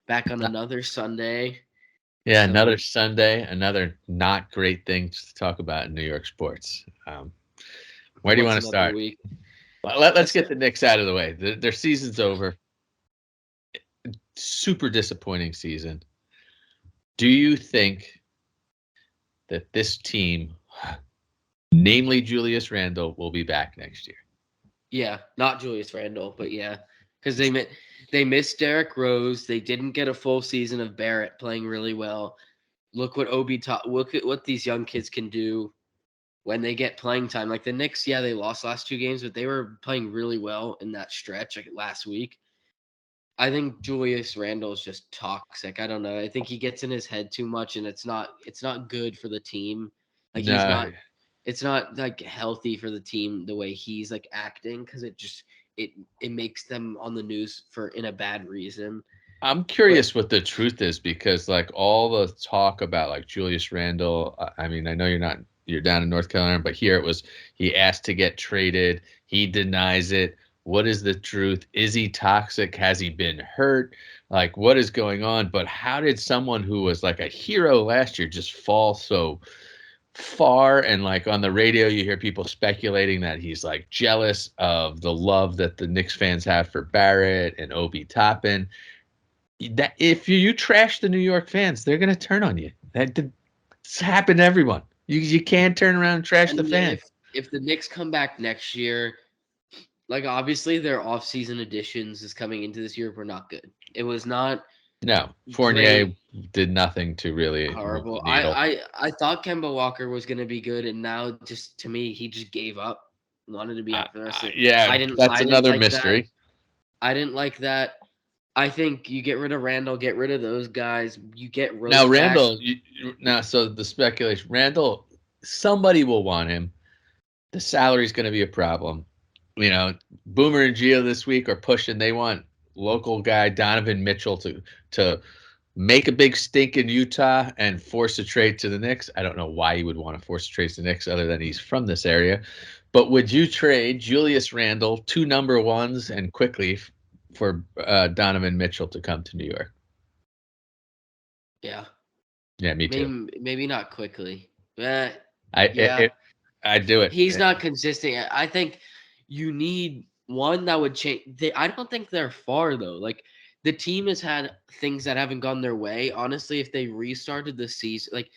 back on another Sunday. Yeah, Some another Sunday, another not great thing to talk about in New York sports. Where do you what's want to another start? week? Let's Let's get go. the Knicks out of the way. Their season's over. Super disappointing season. Do you think that this team, namely Julius Randle, will be back next year? Yeah, not Julius Randle, but yeah, because they missed Derrick Rose. They didn't get a full season of Barrett playing really well. Look what Obi taught. Look at what these young kids can do when they get playing time. Like the Knicks, yeah, they lost last 2 games, but they were playing really well in that stretch like last week. I think Julius Randle is just toxic. I don't know. I think he gets in his head too much, and it's not good for the team. Like he's No, not. It's not like healthy for the team the way he's like acting because it it makes them on the news for in a bad reason. I'm But curious what the truth is because like all the talk about like Julius Randle, I mean, I know you're down in North Carolina, but here it was he asked to get traded, he denies it. What is the truth? Is he toxic? Has he been hurt? Like what is going on? But how did someone who was like a hero last year just fall so far? And like on the radio you hear people speculating that he's like jealous of the love that the Knicks fans have for Barrett and Obi Toppin. That if you trash the New York fans, they're gonna turn on you. It's happened to everyone. You can't turn around and trash the and fans. if the Knicks come back next year, like obviously their off-season additions is coming into this year were not good. It was not No, great. Fournier did nothing to really move the Horrible. needle. I thought Kemba Walker was gonna be good, and now just to me, he just gave up. Wanted to be out for the rest of it. Yeah, that's I didn't another like that. mystery. I didn't like that. I think you get rid of Randall, get rid of those guys. You get Now Rose back. Randall, now so the speculation, Randall, somebody will want him. The salary's going to be a problem. You know, Boomer and Gio this week are pushing. They want local guy Donovan Mitchell to make a big stink in Utah and force a trade to the Knicks. I don't know why you would want to force a trade to the Knicks other than he's from this area. But would you trade Julius Randle, two number ones, and quickly for Donovan Mitchell to come to New York? Yeah, Yeah, me too. maybe not quickly. But I yeah, I do it. he's not consistent. I think you need one that would change. I don't think they're far though. Like the team has had things that haven't gone their way. Honestly, if they restarted the season, like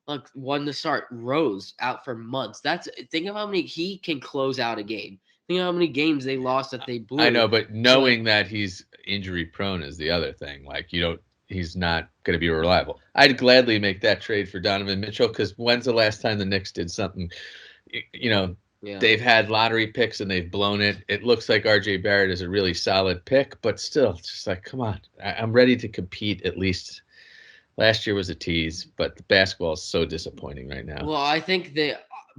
look, one to start, Rose out for months. That's think of how many he can close out a game. Think of how many games they lost that they I blew. know, but So like, knowing that he's injury prone is the other thing. Like you don't, he's not going to be reliable. I'd gladly make that trade for Donovan Mitchell because when's the last time the Knicks did something? You know, yeah. they've had lottery picks and they've blown it. It looks like R.J. Barrett is a really solid pick, but still, it's just like, come on, I'm ready to compete at least. Last year was a tease, but the basketball is so disappointing right now. Well, I think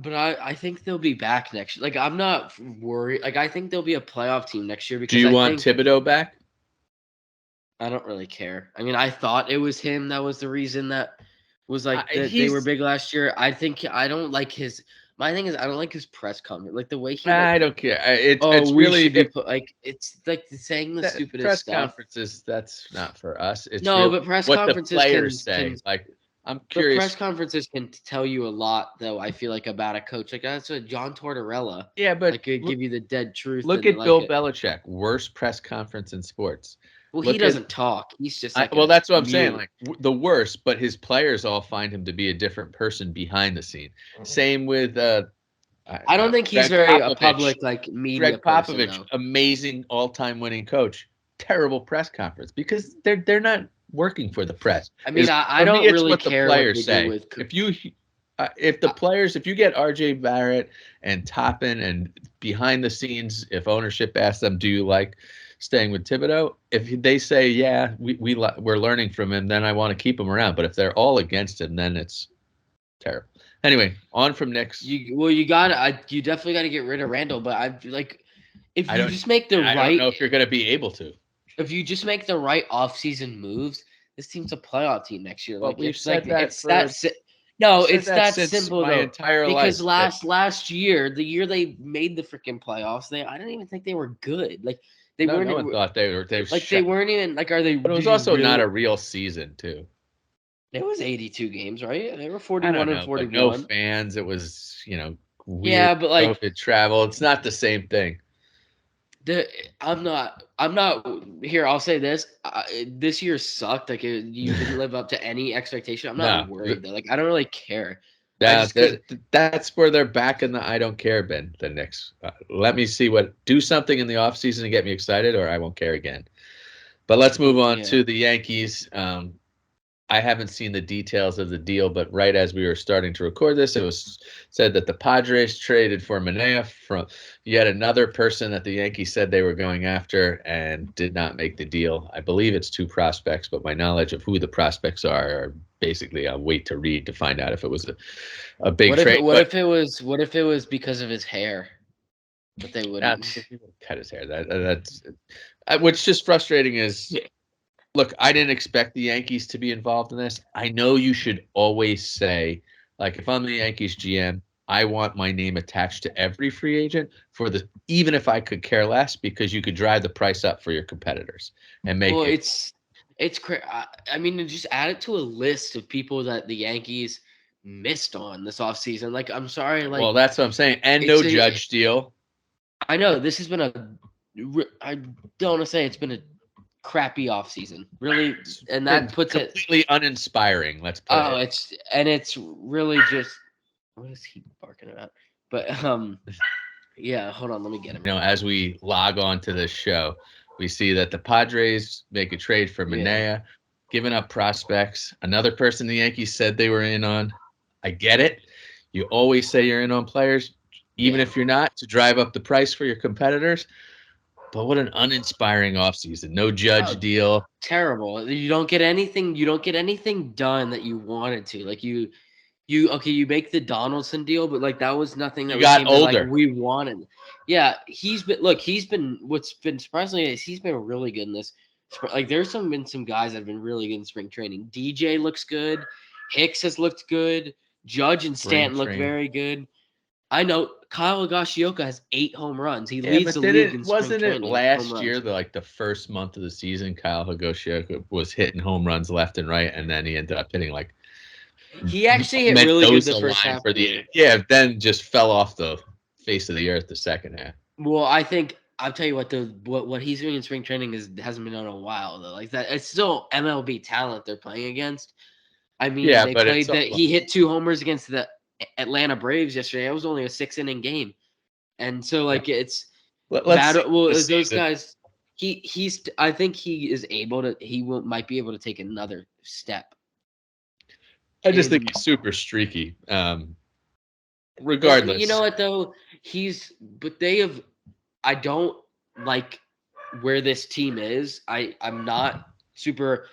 but I think they'll be back next year. Like I'm not worried. Like I think they'll be a playoff team next year Do because you I want think Thibodeau back? I don't really care. I mean, I thought it was him that was the reason that was like that they were He's big last year. I think I don't like his. My thing is I don't like his press conference. Like the way he like I don't care. oh, It's we really should be if put like it's like saying the that stupidest press stuff. conferences, that's not for us. It's No, really but press what the conferences players can say. Like I'm but press curious. conferences can tell you a lot though. I feel like about a coach. Like that's what John Tortorella Yeah, but like could give you the dead truth look and at like Bill it. Belichick, worst press conference in sports. Well, he Look at doesn't talk. He's just I, like well, a that's what I'm saying. mute. Like the worst, but his players all find him to be a different person behind the scene. Same with I don't think he's Greg very a Popovich. public like media Greg person Popovich, though. amazing all-time winning coach. Terrible press conference because they're not working for the press. I mean, Is I for me, don't it's really what the care what players they do say. with. If the players, if you get R.J. Barrett and Toppin and behind the scenes, if ownership asks them, do you like staying with Thibodeau? If they say, yeah, we're learning from him, then I want to keep him around. But if they're all against him, then it's terrible. Anyway, on from Knicks. You got you definitely got to get rid of Randall. But I like if I you don't just make the I don't right know if you're going to be able to. if you just make the right offseason moves, this team's a playoff team next year. But Like we've it's like said that it's that for no, I've said it's that that since simple my though. entire Because life that last year, the year they made the freaking playoffs, they I don't even think they were good. Like They No, weren't no one thought they were like they weren't even like. Are they? but it was Did you also not really? a real season too. It was 82 games, right? They were I don't 41 and know, but no 41. fans. It was, weird Yeah, but like COVID travel. It's not the same thing. the I'm not here. I'll say this: this year sucked. Like you didn't live up to any expectation. I'm not No, worried though. Like I don't really care. I that, just because that's where they're back in the I don't care bin. The Knicks. Let me do something in the offseason to get me excited, or I won't care again. But let's move on yeah, to the Yankees. I haven't seen the details of the deal, but right as we were starting to record this, it was said that the Padres traded for Manaea from yet another person that the Yankees said they were going after and did not make the deal. I believe it's two prospects, but my knowledge of who the prospects are basically I'll wait to read to find out if it was a big trade. what But if it was because of his hair? But they wouldn't. he would cut his hair. That's what's just frustrating is look, I didn't expect the Yankees to be involved in this. I know you should always say, like, if I'm the Yankees GM, I want my name attached to every free agent even if I could care less, because you could drive the price up for your competitors and make Well, it. I mean, just add it to a list of people that the Yankees missed on this offseason. Like, I'm sorry, Well, like that's what I'm saying. And it's no a. Judge deal. I know this has been I don't want to say it's been a crappy offseason, really, It's and been that puts it. completely uninspiring. Let's put Oh, it. it's really just what is he barking about? But yeah, hold on, let me get him. As we log on to this show, we see that the Padres make a trade for Yeah, Manaea, giving up prospects. Another person the Yankees said they were in on. I get it. You always say you're in on players, even yeah. if you're not, to drive up the price for your competitors. But what an uninspiring offseason. No Judge Oh, deal. terrible. You don't get anything. You don't get anything done that you wanted to. Like you make the Donaldson deal, but like that was nothing that You we got came to like older. we wanted. Yeah, he's been what's been surprising is he's been really good in this. Like there's been some guys that have been really good in spring training. DJ looks good. Hicks has looked good. Judge and Spring Stanton look train. very good. I know Kyle Higashioka has 8 home runs. He Yeah, leads but the league in spring wasn't it training home last year runs. the first month of the season, Kyle Higashioka was hitting home runs left and right, and then he ended up hitting like He actually hit really good the Mendoza first line half for of the the year. then just fell off the face of the earth the second half. Well, I think I'll tell you what what he's doing in spring training hasn't been done in a while though. Like that, it's still MLB talent they're playing against. I mean, Yeah, they but it's played that all, he hit 2 homers against the Atlanta Braves yesterday. It was only a 6 inning game, and so yeah. like it's Let's bad. see Well, this those season. guys, he's I think he is able to. Might be able to take another step I just think in. he's super streaky. Well, you know Regardless, what though, but they have. I don't like where this team is. I'm not super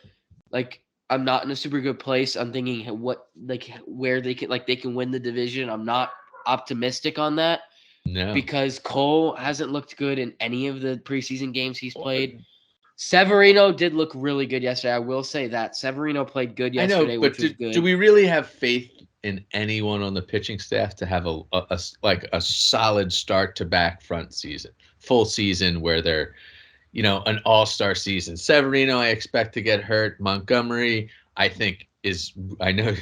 like I'm not in a super good place. I'm thinking what like where they can win the division. I'm not optimistic on that no. because Cole hasn't looked good in any of the preseason games he's played. Severino did look really good yesterday. I will say that Severino played good I know, yesterday, but which was do good. we really have faith in anyone on the pitching staff to have like a solid start to back front season, full season where they're an all-star season? Severino, I expect to get hurt. Montgomery, I think I know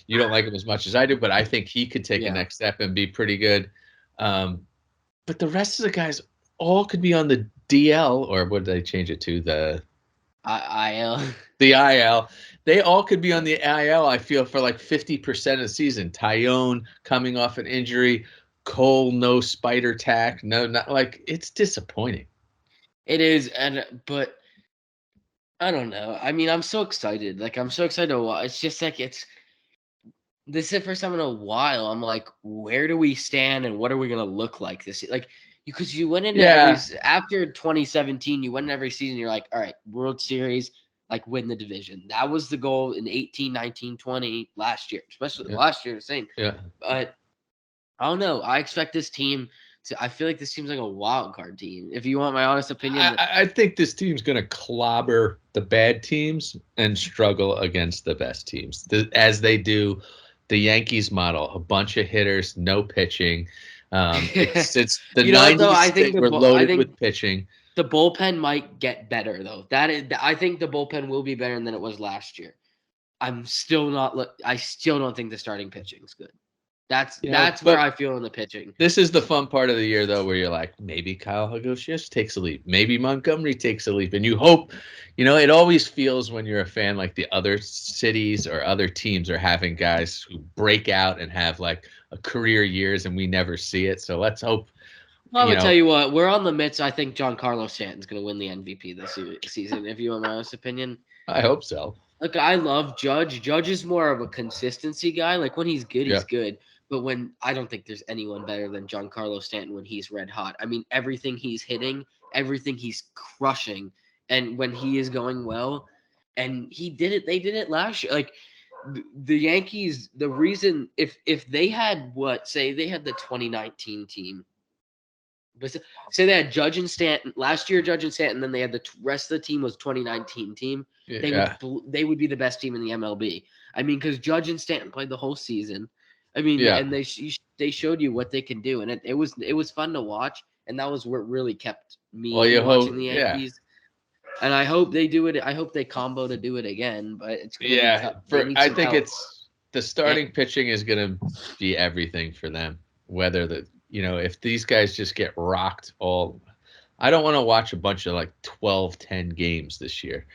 you don't like him as much as I do, but I think he could take a Yeah, next step and be pretty good. Um, but the rest of the guys all could be on the DL, or what did they change it to? I The IL. They all could be on the IL, I feel, for like 50% of the season. Tyone coming off an injury, Cole, no spider tack. No, not like it's disappointing. it is, but I don't know. I mean, I'm so excited. Like I'm so excited to watch. It's just like this is the first time in a while. I'm like, where do we stand and what are we gonna look like this year? Like, because you went into Yeah. after 2017, you went in every season. You're like, all right, World Series, like win the division. That was the goal in 18, 19, 20 last year, especially Yeah. last year. The same, Yeah. but I don't know. I expect this team to. I feel like this team's like a wild card team. If you want my honest opinion, I think this team's going to clobber the bad teams and struggle against the best teams, as they do the Yankees model. A bunch of hitters, no pitching. It's the you know what though? I '90s. They think were I loaded think with pitching. The bullpen might get better though. I think the bullpen will be better than it was last year. I still don't think the starting pitching is good. That's where but I feel in the pitching. this is the fun part of the year, though, where you're like, maybe Kyle Higashioka takes a leap, maybe Montgomery takes a leap, and you hope. It always feels when you're a fan like the other cities or other teams are having guys who break out and have like a career years, and we never see it. So let's hope. Well, I'm gonna tell you what, we're on the Mets. I think Giancarlo Stanton's gonna win the MVP this season. If you want my honest opinion, I hope so. Look, I love Judge. Judge is more of a consistency guy. Like when he's good, Yeah. he's good. But when I don't think there's anyone better than Giancarlo Stanton when he's red hot. I mean, everything he's hitting, everything he's crushing, and when he is going well, and he did it. They did it last year. Like the Yankees, the reason if they had say they had the 2019 team. But say they had Judge and Stanton last year, Judge and Stanton, then they had the rest of the team was 2019 team. They would be the best team in the MLB. I mean, because Judge and Stanton played the whole season. I mean, and they showed you what they can do, and it was fun to watch, and that was what really kept me watching the Yankees. And I hope they do it. I hope they combo to do it again, but it's gonna be tough. I think it's the starting pitching is gonna be everything for them. Whether if these guys just get rocked I don't want to watch a bunch of like 12-10 games this year.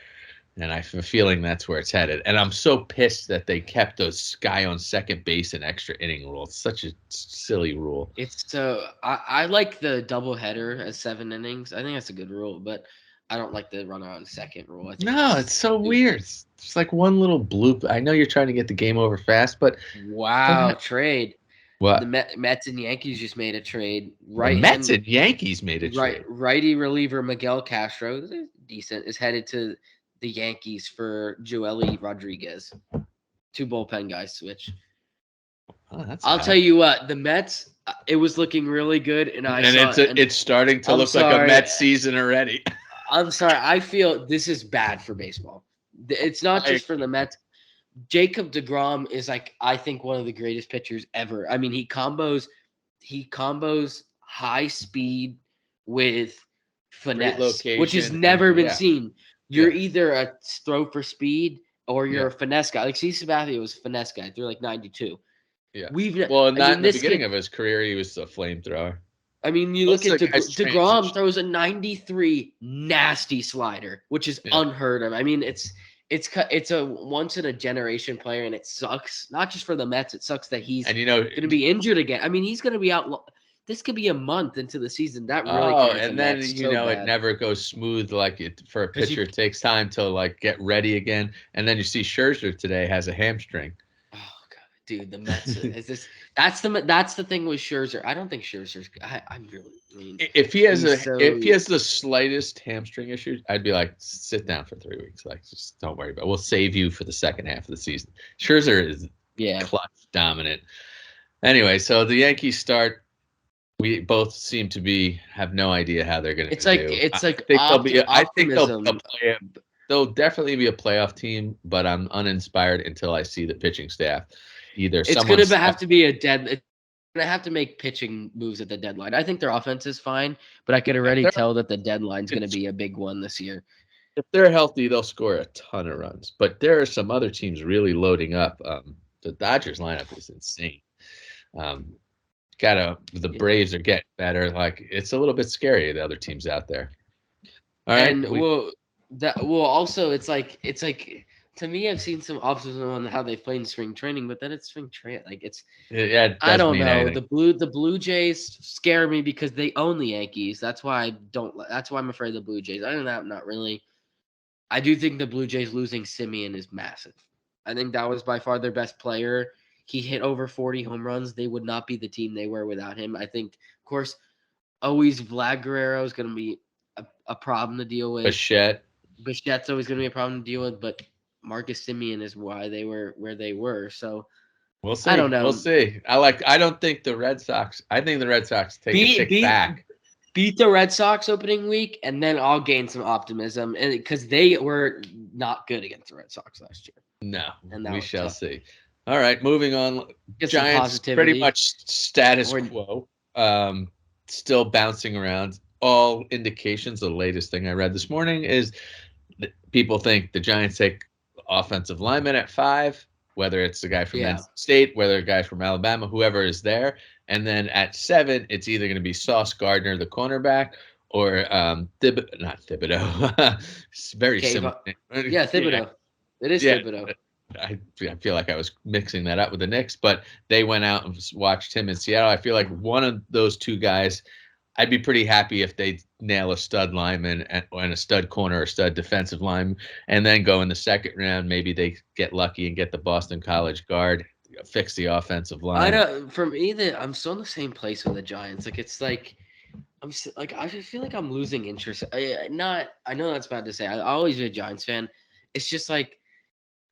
And I have a feeling that's where it's headed. And I'm so pissed that they kept those guy on second base and extra inning rule. It's such a silly rule. It's so I like the doubleheader as 7 innings. I think that's a good rule, but I don't like the runner on second rule. It's so weird. It's like one little bloop. I know you're trying to get the game over fast, but trade. What? The Mets and Yankees just made a trade. The Mets and Yankees made a trade. Righty reliever Miguel Castro, decent, is headed to the Yankees for Joely Rodriguez. 2 bullpen guys switch. I'll tell you what, the Mets, it was looking really good, and it's starting to look like a Mets season already. I'm sorry. I feel this is bad for baseball. It's not just for the Mets. Jacob deGrom is I think one of the greatest pitchers ever. I mean, he combos high speed with finesse, which has never been seen. You're either a throw for speed or you're a finesse guy. Like Steve Sabathia was a finesse guy. They're like 92. Yeah. In the beginning of his career, he was a flamethrower. I mean, you look at deGrom throws a 93 nasty slider, which is unheard of. I mean, it's a once in a generation player, and it sucks. Not just for the Mets, it sucks that he's going to be injured again. I mean, he's going to be out. This could be a month into the season. That really and then it never goes smooth like it for a pitcher. It takes time to get ready again, and then you see Scherzer today has a hamstring. Oh god, dude, the Mets is this. That's the thing with Scherzer. I don't think Scherzer's. I'm really. I mean, if he has the slightest hamstring issue, I'd be like, sit down for 3 weeks. Just don't worry about it. We'll save you for the second half of the season. Scherzer is clutch dominant. Anyway, so the Yankees start. We both seem to have no idea how they're going to. I think they'll definitely be a playoff team, but I'm uninspired until I see the pitching staff. It's going to have to be It's going to have to make pitching moves at the deadline. I think their offense is fine, but I could already tell that the deadline's going to be a big one this year. If they're healthy, they'll score a ton of runs. But there are some other teams really loading up. The Dodgers lineup is insane. The Braves are getting better. It's a little bit scary, the other teams out there. All right. And also it's like to me, I've seen some optimism on how they've played in spring training, but then it's spring training. I don't know. Anything. The Blue Jays scare me because they own the Yankees. That's why I'm afraid of the Blue Jays. Other than that, not really. I do think the Blue Jays losing Simeon is massive. I think that was by far their best player. He hit over 40 home runs. They would not be the team they were without him. I think, of course, always Vlad Guerrero is going to be a problem to deal with. Bichette's always going to be a problem to deal with, but Marcus Semien is why they were where they were. So we'll see. I don't know. We'll see. I don't think the Red Sox. I think the Red Sox take a tick back. Beat the Red Sox opening week, and then I'll gain some optimism, and because they were not good against the Red Sox last year. No, and we shall see. All right, moving on. Get Giants pretty much status quo. Still bouncing around. all indications, the latest thing I read this morning is people think the Giants take offensive lineman at 5, whether it's the guy from Yeah. NC State, whether a guy from Alabama, whoever is there. And then at 7, it's either going to be Sauce Gardner, the cornerback, or not Thibodeau. It's very Cave similar. up. Yeah, Yeah, Thibodeau. It is yeah. Thibodeau. I feel like I was mixing that up with the Knicks, but they went out and watched him in Seattle. I feel like one of those two guys, I'd be pretty happy if they nail a stud lineman and a stud corner or stud defensive lineman, and then go in the second round. Maybe they get lucky and get the Boston College guard, fix the offensive I line. don't. For me, I'm still in the same place with the Giants. Like it's like I just feel like I'm losing interest. I know that's bad to say. I always be a Giants fan. It's just like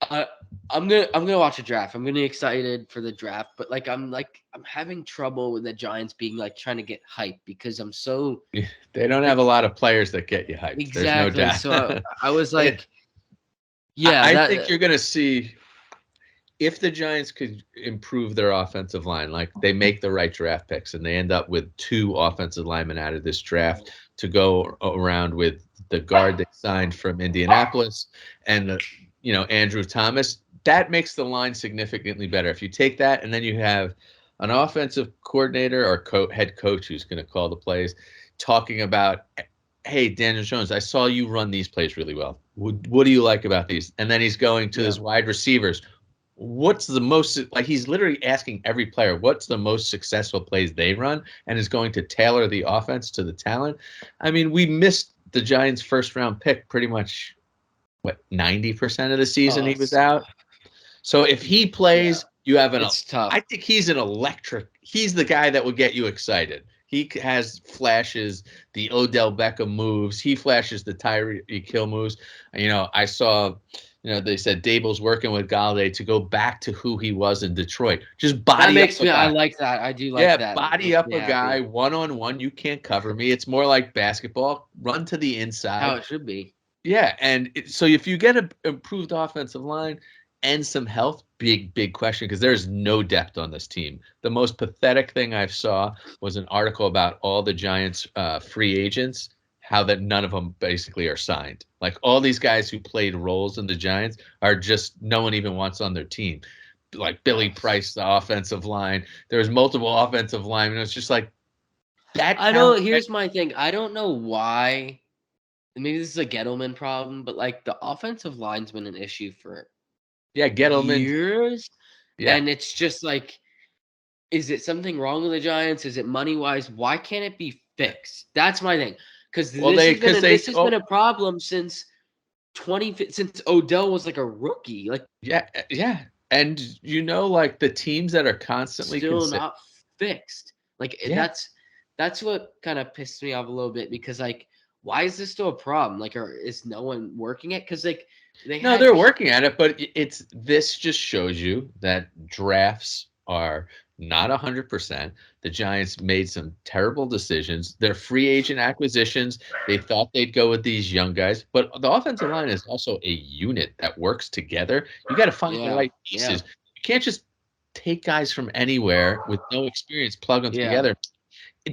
I I'm gonna watch a draft. I'm gonna be excited for the draft, but I'm having trouble with the Giants being like trying to get hype because I'm so They don't have like a lot of players that get you hyped. There's no exactly. doubt. So I was It, like, yeah, I think that you're going to see if the Giants could improve their offensive line, like they make the right draft picks and they end up with 2 offensive linemen out of this draft to go around with the guard they signed from Indianapolis and Andrew Thomas, that makes the line significantly better. If you take that and then you have an offensive coordinator or head coach who's going to call the plays, talking about, hey, Daniel Jones, I saw you run these plays really well. What do you like about these? And then he's going to his wide receivers. What's the most, like, he's literally asking every player what's the most successful plays they run and is going to tailor the offense to the talent. I mean, we missed the Giants' first round pick pretty much 90% of the season he was out. So if he plays, you have it's tough. I think he's he's the guy that will get you excited. He has flashes the Odell Beckham moves. He flashes the Tyreek Hill moves. I saw, they said Dable's working with Galladay to go back to who he was in Detroit. Just That body up makes a me. I guy. like that. I do like Yeah, that. It body makes up me a guy happy. one-on-one. You can't cover me. It's more like basketball. Run to the How inside. it should be. Yeah, and so if you get an improved offensive line and some health, big question, because there's no depth on this team. The most pathetic thing I saw was an article about all the Giants free agents, how that none of them basically are signed. Like all these guys who played roles in the Giants are just no one even wants on their team. Like Billy Price, the offensive line. There's multiple offensive linemen. It's just like that I don't. talent. Here's my thing. I don't know why. Maybe this is a Gettleman problem, but like the offensive line's been an issue for Yeah, Gettleman. years, Yeah. and it's just like, is it something wrong with the Giants? Is it money wise? Why can't it be fixed? That's my thing. Because Well, this has been a problem since since Odell was like a rookie. Like yeah. And like the teams that are constantly still considered. not fixed. Like Yeah. that's what kind of pissed me off a little bit because like why is this still a problem? Like, or is no one working it? Because like they No, had they're working at it, but this just shows you that drafts are not 100%. The Giants made some terrible decisions. Their free agent acquisitions, they thought they'd go with these young guys, but the offensive line is also a unit that works together. You got to find the right yeah, pieces. You can't just take guys from anywhere with no experience, plug them yeah, together.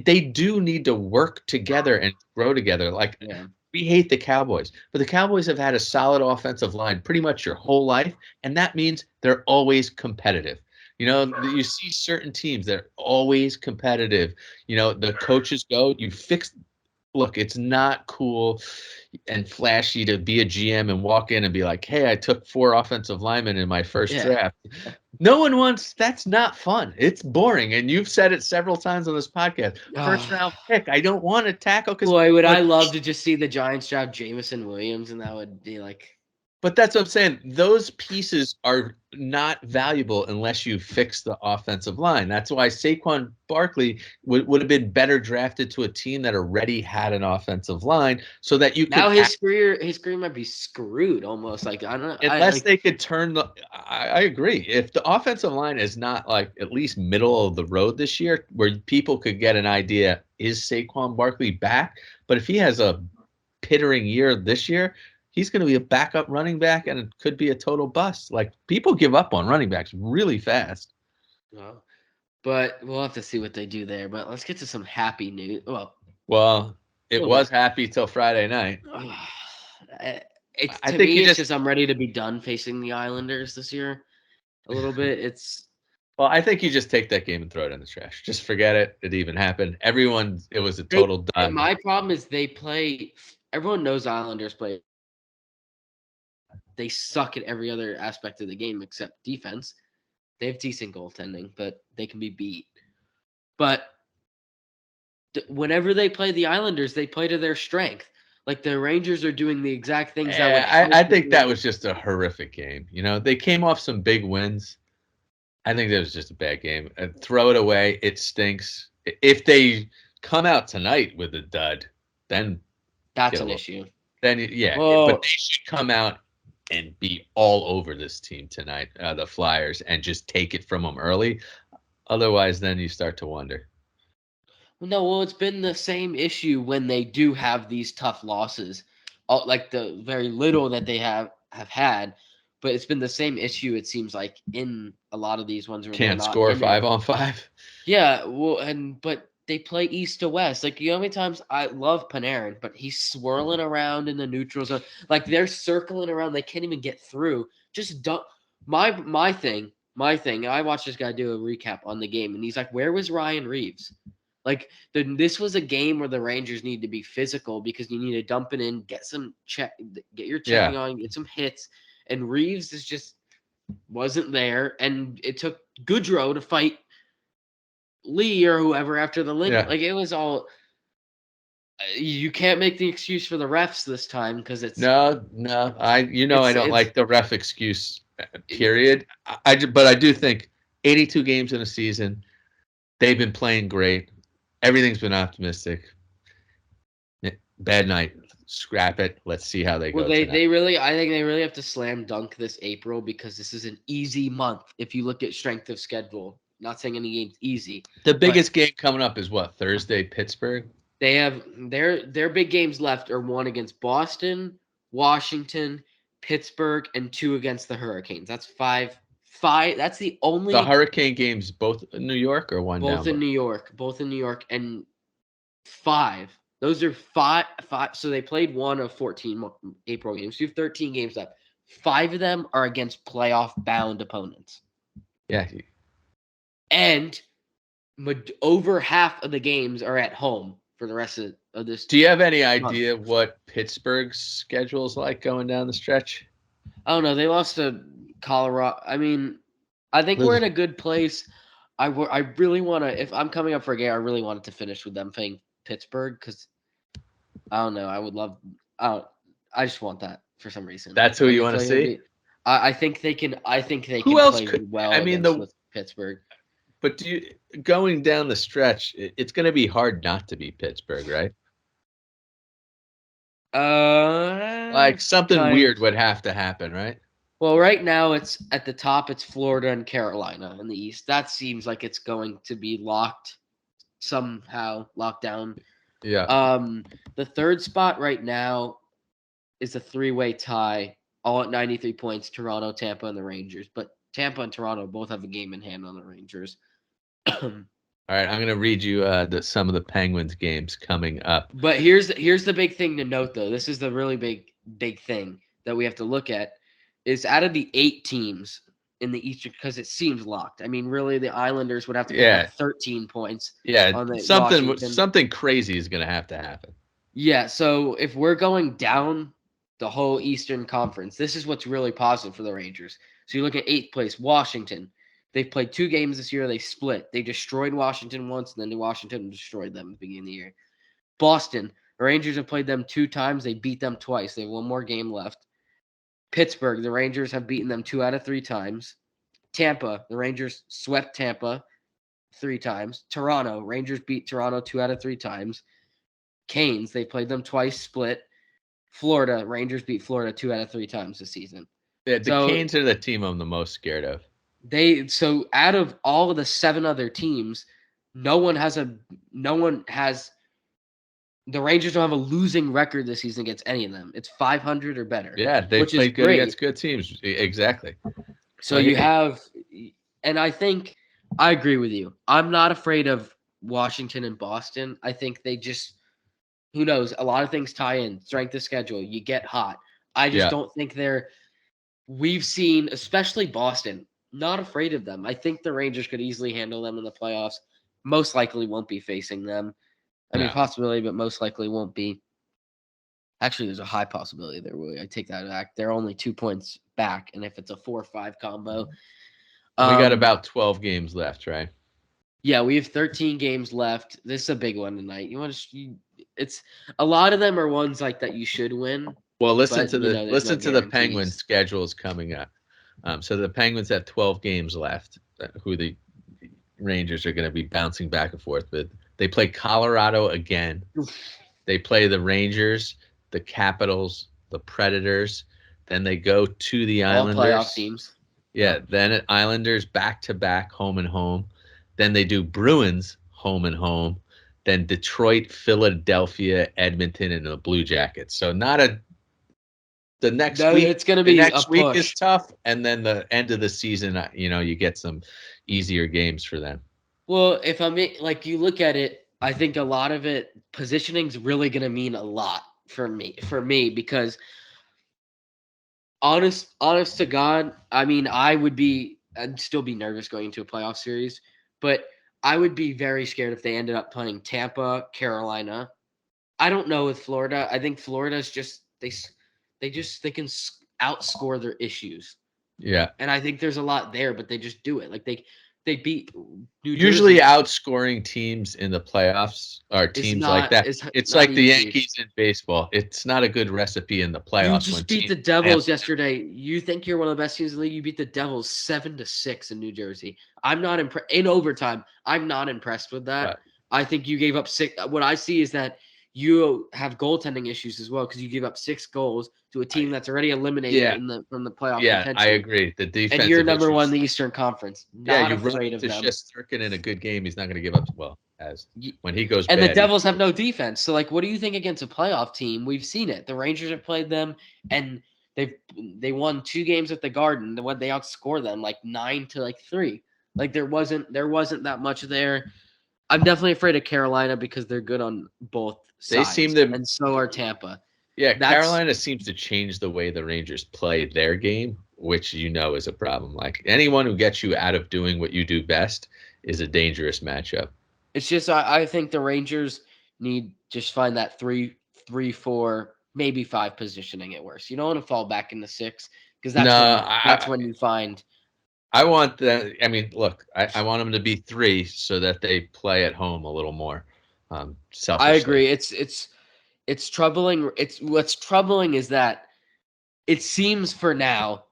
They do need to work together and grow together. Like yeah. we hate the Cowboys, but the Cowboys have had a solid offensive line pretty much your whole life, and that means they're always competitive. You see certain teams that are always competitive. The coaches go, you fix. Look, it's not cool and flashy to be a GM and walk in and be like, "Hey, I took 4 offensive linemen in my first Yeah. draft." No one wants. That's not fun. It's boring, and you've said it several times on this podcast. First round pick. I don't want to tackle because, Boy, would I love to just see the Giants draft Jameson Williams, and that would be like, but that's what I'm saying. Those pieces are not valuable unless you fix the offensive line. That's why Saquon Barkley would have been better drafted to a team that already had an offensive line, so that you now could. his career might be screwed almost. Like I don't know. I Unless like they could turn I agree. If the offensive line is not like at least middle of the road this year, where people could get an idea, is Saquon Barkley back? But if he has a pittering year this year, he's going to be a backup running back, and it could be a total bust. Like people give up on running backs really fast. but we'll have to see what they do there. But let's get to some happy news. Well, Well, it was happy till Friday night. It's I to think me, you it's just just I'm ready to be done facing the Islanders this year. A little bit. well, I think you just take that game and throw it in the trash. Just forget it. It even happened. It was a They, total dud. my problem is they play. Everyone knows Islanders play. They suck at every other aspect of the game except defense. They have decent goaltending, but they can be beat. But whenever they play the Islanders, they play to their strength. Like the Rangers are doing the exact things that would help. I think that was just a horrific game. They came off some big wins. I think that was just a bad game. Throw it away. It stinks. If they come out tonight with a dud, then That's get a an little. issue. Then yeah, but Well, they should come out and be all over this team tonight, the Flyers, and just take it from them early. Otherwise, then you start to wonder. no, well, it's been the same issue when they do have these tough losses, like the very little that they have had. But it's been the same issue. It seems like in a lot of these ones where they're Can't not score in it. 5-on-5. Yeah, well, but they play east to west. Like you know how many times I love Panarin, but he's swirling around in the neutral zone. Like they're circling around. They can't even get through. Just don't. My thing. My thing. I watched this guy do a recap on the game, and he's like, "Where was Ryan Reeves?" Like this was a game where the Rangers need to be physical because you need to dump it in, get your checking Yeah, on, get some hits, and Reeves is just wasn't there, and it took Goodrow to fight Lee or whoever after the link. yeah. Like it was all. You can't make the excuse for the refs this time because No, I don't it's like the ref excuse. Period. But I do think 82 games in a season. They've been playing great. Everything's been optimistic. Bad night. Scrap it. Let's see how they well go tonight. they really I think they really have to slam dunk this April because this is an easy month if you look at strength of schedule. Not saying any game's easy, The but biggest game coming up is what? Thursday, Pittsburgh? they have their big games left are one against Boston, Washington, Pittsburgh, and two against the Hurricanes. That's five. Five. That's the The only Hurricane games both in New York or one both down in below? New York, and five. Those are five. Five. So they played one of 14 April games. So you have 13 games left. Five of them are against playoff bound opponents, Yeah. and over half of the games are at home for the rest of this Do you have any month. idea what Pittsburgh's schedule is like going down the stretch? I don't know. They lost to Colorado. I mean, I think we're in a good place. I really want to. If I'm coming up for a game, I really want it to finish with them playing Pittsburgh because I don't know. I would love. I don't, I just want that for some reason. That's who And you they want to feel like it'll see? be. I think they can. I think they Who can else play could well I mean against the with Pittsburgh. but do you going down the stretch, it's going to be hard not to beat Pittsburgh, right? Like something Kind. weird would have to happen, right? Well, right now it's at the top. It's Florida and Carolina in the East. That seems like it's going to be locked somehow, locked down. Yeah. The third spot right now is a three-way tie, all at 93 points. Toronto, Tampa, and the Rangers. But Tampa and Toronto both have a game in hand on the Rangers. All right, I'm going to read you some of the Penguins games coming up. But here's the big thing to note, though. This is the really big thing that we have to look at. Is out of the 8 teams in the Eastern, because it seems locked. I mean, really, the Islanders would have to pick Yeah. up 13 points Yeah, on the something Washington. something crazy is going to have to happen. Yeah, so if we're going down the whole Eastern Conference, this is what's really positive for the Rangers. So you look at 8th place, Washington. They've played 2 games this year. They split. They destroyed Washington once, and then Washington destroyed them at the beginning of the year. Boston, the Rangers have played them 2 times. They beat them twice. They have one more game left. Pittsburgh, the Rangers have beaten them 2 out of 3 times. Tampa, the Rangers swept Tampa 3 times. Toronto, Rangers beat Toronto 2 out of 3 times. Canes, they played them twice, split. Florida, Rangers beat Florida 2 out of 3 times this season. The So Canes are the team I'm the most scared of. out of all of the 7 other teams, no one has the Rangers don't have a losing record this season against any of them. It's 500 or better. Yeah, they've Which is played good great. against good teams. Exactly. So you have, and I think I agree with you. I'm not afraid of Washington and Boston. I think they just Who knows? A lot of things tie in. Strength of schedule. You get hot. I just Yeah. don't think they're. We've seen, especially Boston, not afraid of them. I think the Rangers could easily handle them in the playoffs. Most likely won't be facing them. I mean, No. possibility, but most likely won't be. Actually, there's a high possibility there will. I take that back. They're only 2 points back, and if it's a 4-5 combo, And we got um, about 12 games left, right? yeah, we have 13 games left. This is a big one tonight. You want to? It's a lot of them are ones like that you should win, Well, but there's no listen to the Penguins' guarantees. schedules coming up. So the Penguins have 12 games left. Who the Rangers are going to be bouncing back and forth with. They play Colorado again. They play the Rangers, the Capitals, the Predators. Then they go to the All playoff Islanders. teams. Yeah, then at Islanders back to back, home and home. Then they do Bruins, home and home. Then Detroit, Philadelphia, Edmonton, and the Blue Jackets. So not a the next No, week. it's going to The be a next week is push. tough, and then the end of the season, you get some easier games for them. Well, if I'm like you look at it, I think a lot of it positioning's really going to mean a lot for me because honest to God, I mean, I'd still be nervous going into a playoff series, but I would be very scared if they ended up playing Tampa, Carolina. I don't know with Florida. I think Florida's just they can outscore their issues, Yeah. and I think there's a lot there, but they just do it. Like they beat New Usually Jersey outscoring teams in the playoffs are teams like that. is It's not like the easy. Yankees in baseball. It's not a good recipe in the You playoffs when just beat teams the Devils yesterday. You think you're one of the best teams in the league? You beat the Devils 7-6 in New Jersey. I'm not impressed in overtime. I'm not impressed with that. but I think you gave up six. What I see is that you have goaltending issues as well because you gave up 6 goals to a team that's already eliminated yeah, in the from the playoff I contention, agree. The and you're defensive number one in issues. the Eastern Conference. Yeah, Not you run afraid of into them. Shesterkin in a good game. He's not going to give up. Well, as Y- when he goes And the bad, Devils have no defense. So, like, what do you think against a playoff team? We've seen it. The Rangers have played them, and they've they won 2 games at the Garden. When they outscore them like 9-3. Like there wasn't that much there. I'm definitely afraid of Carolina because they're good on both they seem sides, to. and so are Tampa. Yeah, That's Carolina seems to change the way the Rangers play their game, which is a problem. Like anyone who gets you out of doing what you do best is a dangerous matchup. it's just I think the Rangers need just find that 3, 3, 4, maybe 5 positioning at worst. You don't want to fall back into 6 because No, that's when you find. I want that. I mean, look, I want them to be 3 so that they play at home a little more, I selfishly. agree. It's troubling. It's what's troubling is that it seems for now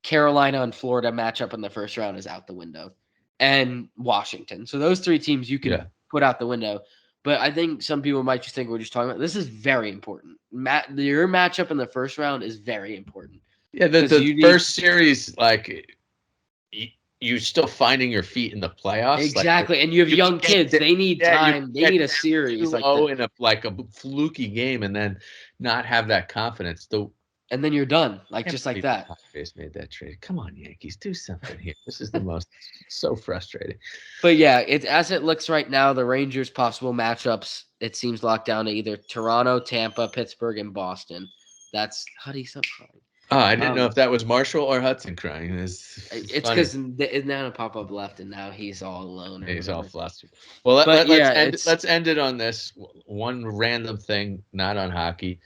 Carolina and Florida matchup in the first round is out the window, and Washington. So those 3 teams you Yeah. can put out the window. But I think some people might just think we're just talking about this is very important. Your matchup in the first round is very important Yeah, because the you need first series, like you're still finding your feet in the playoffs. Like exactly, and you have you young can't kids. get, They need yeah, you time. They get need a down series like 2-0 that, in a fluky game and then not have that confidence. and then you're done, like Can't just like believe the that. Padres made that trade. Come on, Yankees, do something here. This is the most so frustrating. But yeah, as it looks right now, the Rangers' possible matchups it seems locked down to either Toronto, Tampa, Pittsburgh, and Boston. That's how do you stop crying? Oh, I didn't know Um, if that was Marshall or Hudson crying. It's it's funny. because Nana Pop Up left, and now he's all alone or He's all whatever. flustered. Well, But yeah, it's let's end it on this one random thing, not on hockey.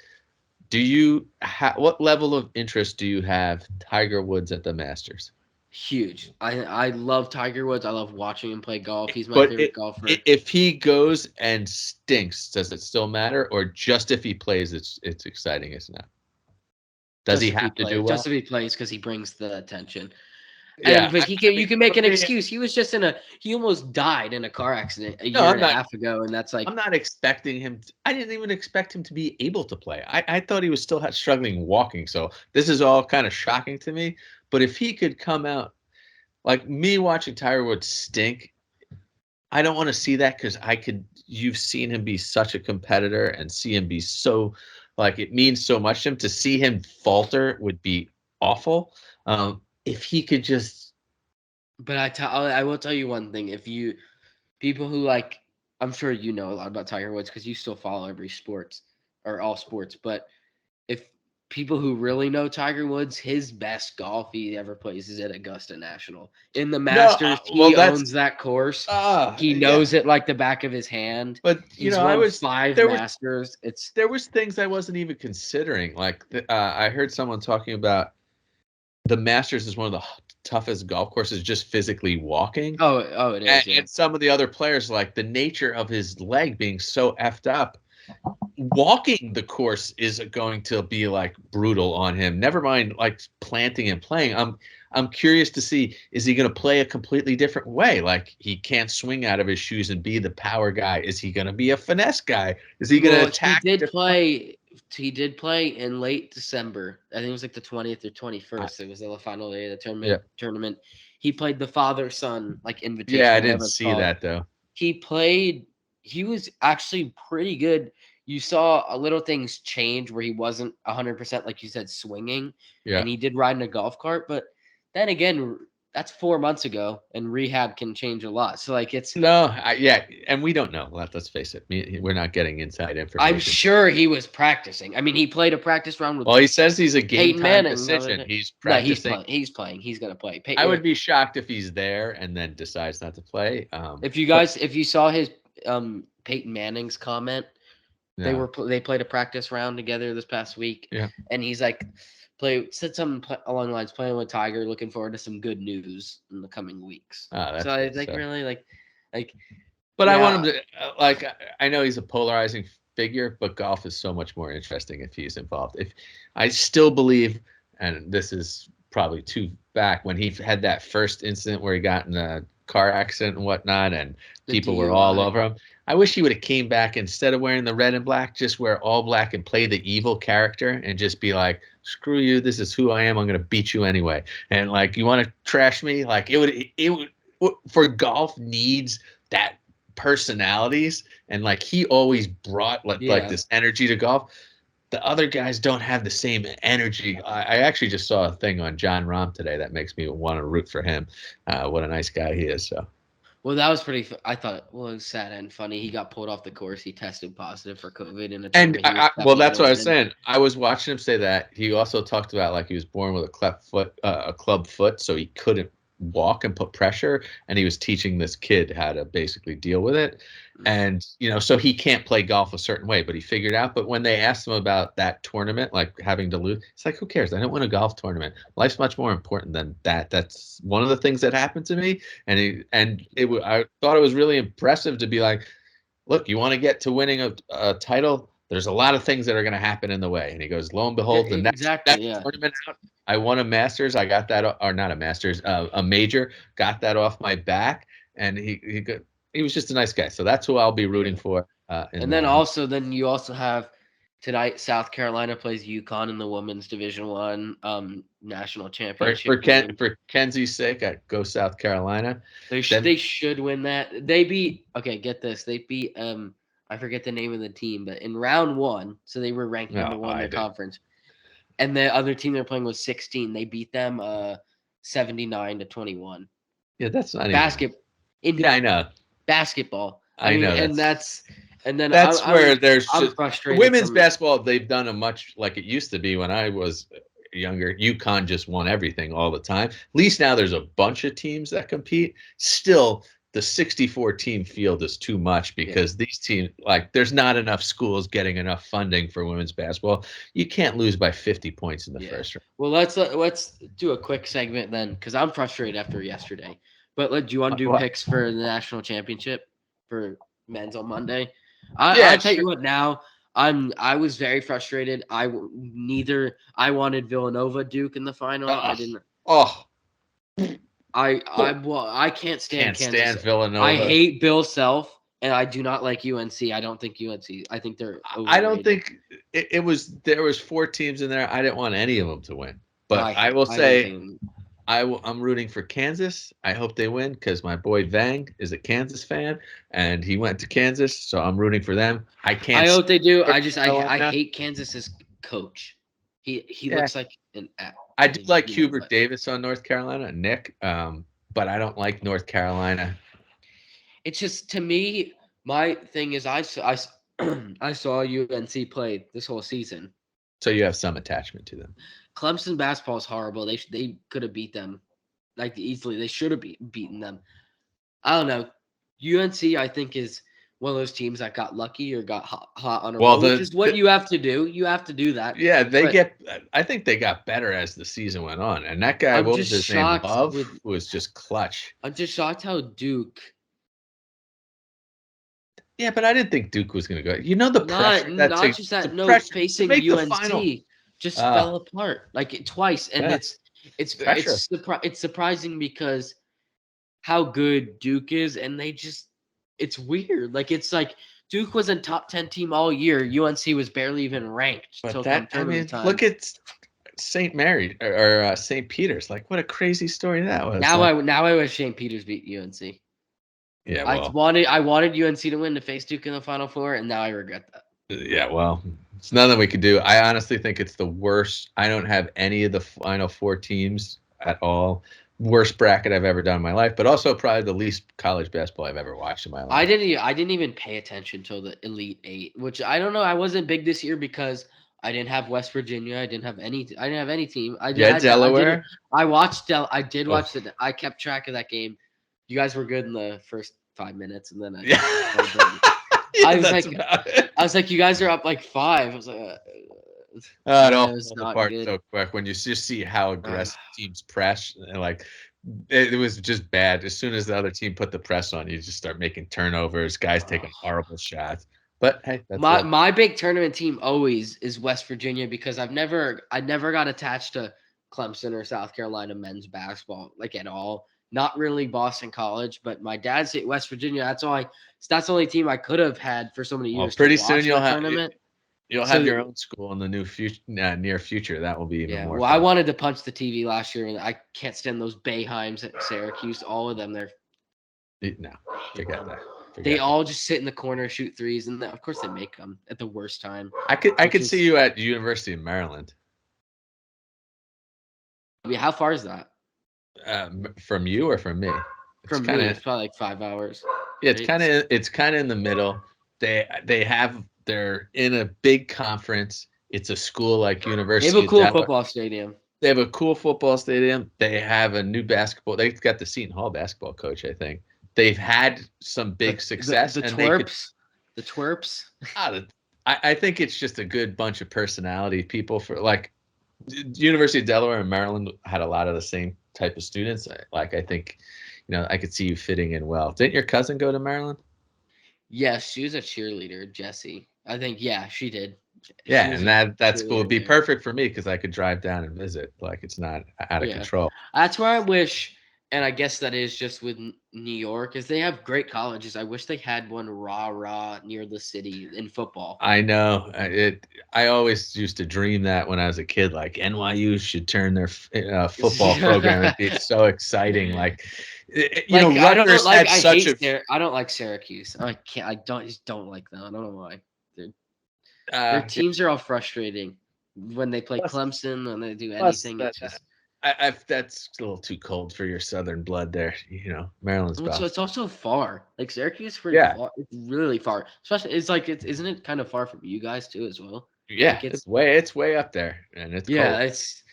What level of interest do you have Tiger Woods at the Masters? huge. I love Tiger Woods. I love watching him play golf. He's my But favorite golfer. if he goes and stinks, does it still matter, or just if he plays, it's exciting as now? Does he have to do Just well? if he plays, because he brings the attention. Yeah, But I you mean, can make for an me, excuse. He almost died in a car accident a no, year and a half ago, and that's I'm like not expecting him. I didn't even expect him to be able to play. I thought he was still struggling walking. So this is all kind of shocking to me. But if he could come out like me watching Tiger Woods stink, I don't want to see that because I could. You've seen him be such a competitor and see him be so like it means so much to him. To see him falter would be awful. If he could just But I will tell you one thing: if you people who like I'm sure you know a lot about Tiger Woods because you still follow every sports or all sports. But if people who really know Tiger Woods, his best golf he ever plays is at Augusta National. In the No, Masters, well, he owns that course. He yeah. knows it like the back of his hand. But He's won 5 there was Masters. It's there was things I wasn't even considering. Like I heard someone talking about the Masters is one of the toughest golf courses just physically walking. oh it is, yeah. And some of the other players, like the nature of his leg being so effed up, walking the course is going to be like brutal on him. Never mind like planting and playing. I'm curious to see, is he going to play a completely different way? Like he can't swing out of his shoes and be the power guy. Is he going to be a finesse guy? Is he going to Well, attack different? He did play in late December. I think it was like the 20th or 21st. It was the final day of the Yeah. tournament. He played the father-son like Yeah, I invitational, didn't whatever it's see called. that though. He was actually pretty good. You saw a little things change where he wasn't 100% like you said swinging, Yeah. and he did ride in a golf cart, but then again, that's 4 months ago and rehab can change a lot. So like it's No, yeah, and we don't know. Let's face it. We're not getting inside I'm information. sure he was practicing. I mean, he played a practice round with Well, he says he's a game Peyton time Manning the other decision. day. He's No, he's practicing. playing. He's playing. He's gonna play. I would be shocked if he's there and then decides not to play. If you saw his Peyton Manning's comment, Yeah, they played a practice round together this past week, yeah. and he's like, said something along the lines, playing with Tiger, looking forward to some good news in the coming weeks. So That's I good. like So, really like but I want yeah. him to like. I know he's a polarizing figure, but golf is so much more interesting if he's involved. If I still believe, and this is probably too back when he had that first incident where he got in a car accident and whatnot, and The people were all DUI. over him. I wish he would have came back instead of wearing the red and black, just wear all black and play the evil character and just be like, "Screw you! This is who I am. I'm gonna beat you anyway." And like, you want to trash me? Like, it would for golf needs that personalities, and like he always brought like Yeah. this energy to golf. The other guys don't have the same energy. I actually just saw a thing on John Rahm today that makes me want to root for him. What a nice guy he is. So. Well, that was pretty. I thought it was sad and funny. He got pulled off the course. He tested positive for COVID in a And tournament he was well, definitely that's going what I to was win. saying. I was watching him say that. He also talked about like he was born with a club foot, so he couldn't walk and put pressure. And he was teaching this kid how to basically deal with it. And so he can't play golf a certain way, but he figured out. But when they asked him about that tournament, like having to lose, it's like, who cares? I don't win a golf tournament. Life's much more important than that. That's one of the things that happened to me. I thought it was really impressive to be like, look, you want to get to winning a title, there's a lot of things that are going to happen in the way. And he goes, lo and Yeah, behold, the next exactly. Yeah. tournament out, I won a Masters. I got that, or not a Masters, a major, got that off my back. And he was just a nice guy. So that's who I'll be rooting for. And then you also have tonight South Carolina plays UConn in the women's Division One national championship game. For Kenzie's sake, I go South Carolina. They should win that. They beat get this. They beat I forget the name of the team, but in round 1, so they were ranked No, number 1 in I their did. conference. And the other team they're playing was 16. They beat them 79-21. Yeah, that's not even. In Yeah, I know. basketball. I know And then that's where there's I'm just frustrated women's from basketball. They've done a much like it used to be when I was younger. UConn just won everything all the time. At least now there's a bunch of teams that compete. Still, the 64 team field is too much because these teams, like, there's not enough schools getting enough funding for women's basketball. You can't lose by 50 points in the first round. Well, let's do a quick segment then, because I'm frustrated after yesterday. But do you want to do picks for the national championship for men's on Monday? Yeah, I tell you what now. I was very frustrated. I wanted Villanova Duke in the final. I didn't. Oh, I can't stand can't Kansas. stand Villanova. I hate Bill Self, and I do not like UNC. I don't think UNC. I think they're overrated. I don't think it was. There was 4 teams in there. I didn't want any of them to win, but I will say I'm rooting for Kansas. I hope they win because my boy Vang is a Kansas fan, and he went to Kansas, so I'm rooting for them. I hope they do. I hate Kansas's coach. He looks like an. I do like Hubert Davis on North Carolina, Nick, but I don't like North Carolina. It's just, to me, My thing is, I saw UNC play this whole season. So you have some attachment to them. Clemson basketball is horrible. They could have beat them like easily. They should have beaten them. I don't know. UNC, I think, is one of those teams that got lucky or got hot on a Well, roll, which is what you have to do. You have to do that. yeah, But I think they got better as the season went on. And that guy, I'm what was just his name? shocked Love with. was just clutch. I'm just shocked how Duke. Yeah, but I didn't think Duke was going to go. You know the pressure Not just the that. No, pressure to facing make the final. UNC just Uh, fell apart like twice, and yeah, pressure. it's surprising because how good Duke is, and they just it's weird. Like it's like Duke was a top 10 team all year. UNC was barely even ranked But till come I mean, tournament time. look at St. Mary or St. Peter's. Like, what a crazy story that was. Like, Now I wish St. Peter's beat UNC. yeah, well, I wanted UNC to win to face Duke in the Final Four, and now I regret that. yeah, well, it's nothing we could do. I honestly think it's the worst. I don't have any of the Final Four teams at all. Worst bracket I've ever done in my life, but also probably the least college basketball I've ever watched in my life. I didn't even pay attention till the Elite Eight, which I don't know. I wasn't big this year because I didn't have West Virginia. I didn't have any team. Yeah, Delaware. I did Oh, watch the. I kept track of that game. You guys were good in the first 5 minutes, and then yeah. I Yeah, was that's like, about it. you guys are up like 5. I was like, It yeah, all it was falls not apart good. so quick when you just see how Uh, aggressive teams press and like it was just bad. As soon as the other team put the press on, you just start making turnovers, guys taking horrible shots. But hey, that's my life. my big tournament team always is West Virginia because I never got attached to Clemson or South Carolina men's basketball like at all. Not really Boston College, but my dad's at West Virginia. That's the only team I could have had for so many Well, years to pretty soon watch the tournament. you'll have So your own school in the near future. That will be even yeah, more well, I fun. wanted to punch the TV last year, and I can't stand those Bayheims at Syracuse. All of them, No, forget that. they Forget that. all just sit in the corner, shoot threes, and of course they make them at the worst time. I Which could see is, you at University of Maryland. I mean, how far is that From you or from me? It's from kind me? of It's probably like 5 hours. Yeah, Right? it's kind of in the middle. They're in a big conference. It's a school like They have a University of cool Delaware. football stadium. They have a cool football stadium. They have a new basketball. They've got the Seton Hall basketball coach, I think. They've had some big success, The and they could. twerps, the twerps. ah, I think it's just a good bunch of personality people for like University of Delaware and Maryland had a lot of the same type of students. I think, I could see you fitting in well. Didn't your cousin go to Maryland? Yes, she was a cheerleader, Jessie. I think yeah, she did. She Yeah, was and a that school would cheerleader be there. perfect for me because I could drive down and visit. Like it's not out of Yeah, control. that's where I wish, and I guess that is just with New York, is they have great colleges. I wish they had one rah near the city in football. I know I always used to dream that when I was a kid. Like NYU should turn their football program. It'd be so exciting. Like Like Rutgers had such a I don't like Syracuse. I can't. I just don't like them. I don't know why. Their their yeah, teams are all frustrating when they play plus Clemson when they do plus anything. that It's just that's a little too cold for your Southern blood there. Maryland's so about it's also far. Like Syracuse is pretty yeah. far. It's really far. Especially it's like it's isn't it kind of far from you guys too as well? Yeah, Like it's it's way up there and it's yeah, cold.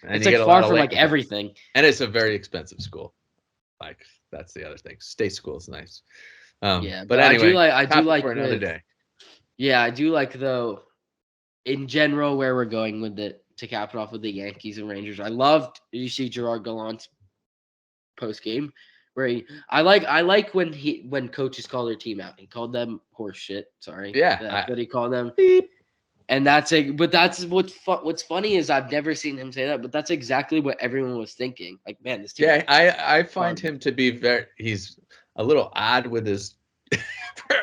And it's you like get a far lot of from lake like effect. everything. And it's a very expensive school. Like that's the other thing. State school is nice. Yeah, But but anyway, I do topic like for another with day. yeah, I do like though in general where we're going with it to cap it off with the Yankees and Rangers. I loved you see Gerard Gallant's post game where I like when coaches call their team out. He called them horse shit. Sorry, Yeah, that's what he called them. beep. And that's what's funny is I've never seen him say that, but that's exactly what everyone was thinking. Like, man, this team Yeah, I find garbage. him to be he's a little odd with his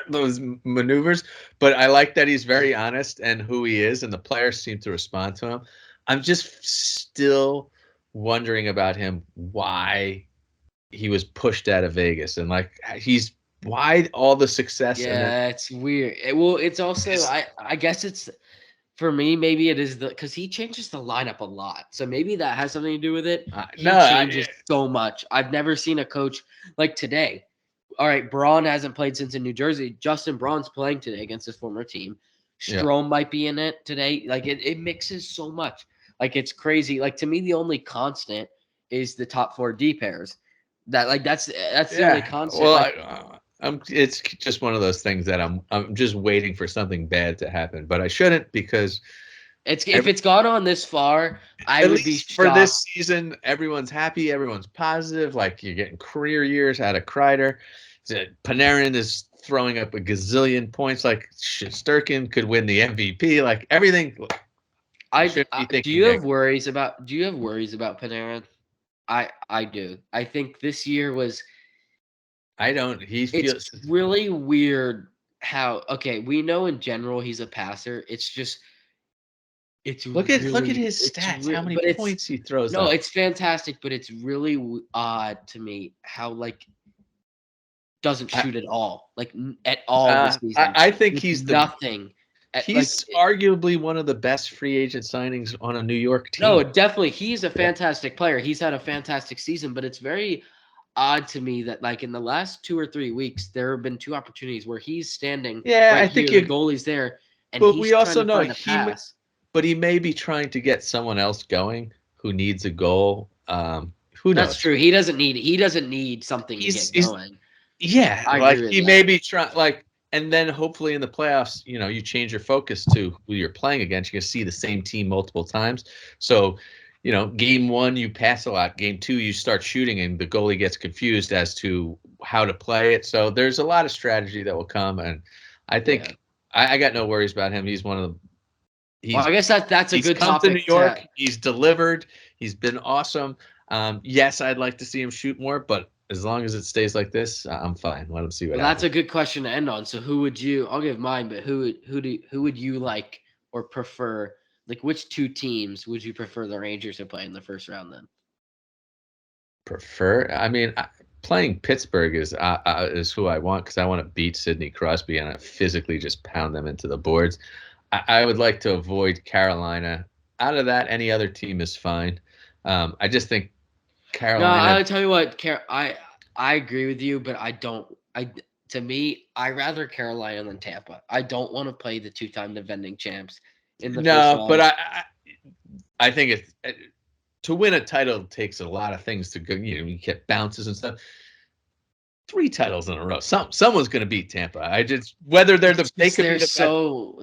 those maneuvers, but I like that he's very honest and who he is, and the players seem to respond to him. I'm just still wondering about him, why he was pushed out of Vegas, and like he's why all the success and then Yeah, it's weird. Well, it's also his I guess it's for me, maybe it is because he changes the lineup a lot. So maybe that has something to do with it. no, He changes so much. I've never seen a coach like today. all right, Braun hasn't played since in New Jersey. Justin Braun's playing today against his former team. Yeah. Strome might be in it today. Like it mixes so much. Like it's crazy. Like to me, the only constant is the top 4D pairs. That's the only constant. Well, Like it's just one of those things that I'm just waiting for something bad to happen, but I shouldn't because if it's gone on this far, I at would be least for shocked. this season, everyone's happy, everyone's positive. Like you're getting career years out of Kreider. Panarin is throwing up a gazillion points. Like Sturkin could win the MVP. Like everything. Should be Do thinking you have negative. worries about Panarin? I do. I think this year was I don't. He it's feels. really weird how okay, we know in general he's a passer. It's just it's Look at really his it's stats. How many but it's points he throws no, up. it's fantastic, but it's really odd to me how like doesn't I, shoot at all, like at all this season. I think With he's nothing. Like he's arguably one of the best free agent signings on a New York no, team. definitely he's a Yeah. fantastic player. He's had a fantastic season, but it's very odd to me that like in the last 2 or 3 weeks there have been two opportunities where he's standing Yeah, right I here, think the you. goalie's there, and But he's we trying also to know find a pass. but he may be trying to get someone else going who needs a goal. Who That's knows? true. He doesn't need something to get He's going. yeah, I like agree with he may that. be trying like, and then hopefully in the playoffs, you change your focus to who you're playing against. You're gonna see the same team multiple times. So, game one you pass a lot. Game two you start shooting, and the goalie gets confused as to how to play it. So there's a lot of strategy that will come, and I Yeah. think I got no worries about him. He's one of the Well, he's I guess that's a He's good come to New topic to. York. He's delivered. He's been awesome. Yes, I'd like to see him shoot more, but as long as it stays like this, I'm fine. Let him see what Well, that's happens. a good question to end on. So, who would you? I'll give mine, but who would you like or prefer? Like, which two teams would you prefer the Rangers to play in the first round? Then Prefer. I mean, playing Pittsburgh is who I want because I want to beat Sidney Crosby and physically just pound them into the boards. I would like to avoid Carolina. Out of that, any other team is fine. I just think no, Carolina. I'll tell you what, I agree with you, but I don't. To me, I rather Carolina than Tampa. I don't want to play the two-time defending champs in the first No, but round. I think to win a title takes a lot of things to go. You get bounces and stuff. 3 titles in a row. Someone's going to beat Tampa. I just whether they could be the best.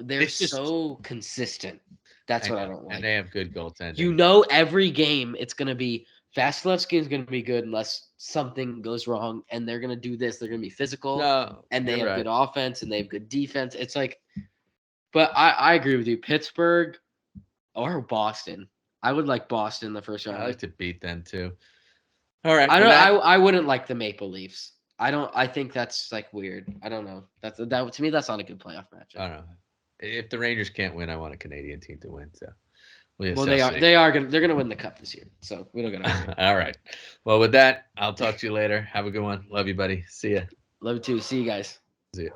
They're It's just so consistent. That's I what I know, don't and like. they have good You goaltending. know, every game it's gonna be Vasilevsky is gonna be good unless something goes wrong, and they're gonna do this. They're gonna be physical, No, and they you're have right. good offense and they have good defense. It's like, but I agree with you. Pittsburgh or Boston. I would like Boston in the first I round. like to beat them too. All right. I Well, don't. that I wouldn't like the Maple Leafs. I don't. I think that's like weird. I don't know. That to me. That's not a good playoff matchup. I don't know. If the Rangers can't win, I want a Canadian team to win. So we Well, shall they are. see. They are gonna. They're gonna win the cup this year. So we don't gotta worry. All right. Well, with that, I'll talk to you later. Have a good one. Love you, buddy. See ya. Love you too. See you guys. See ya.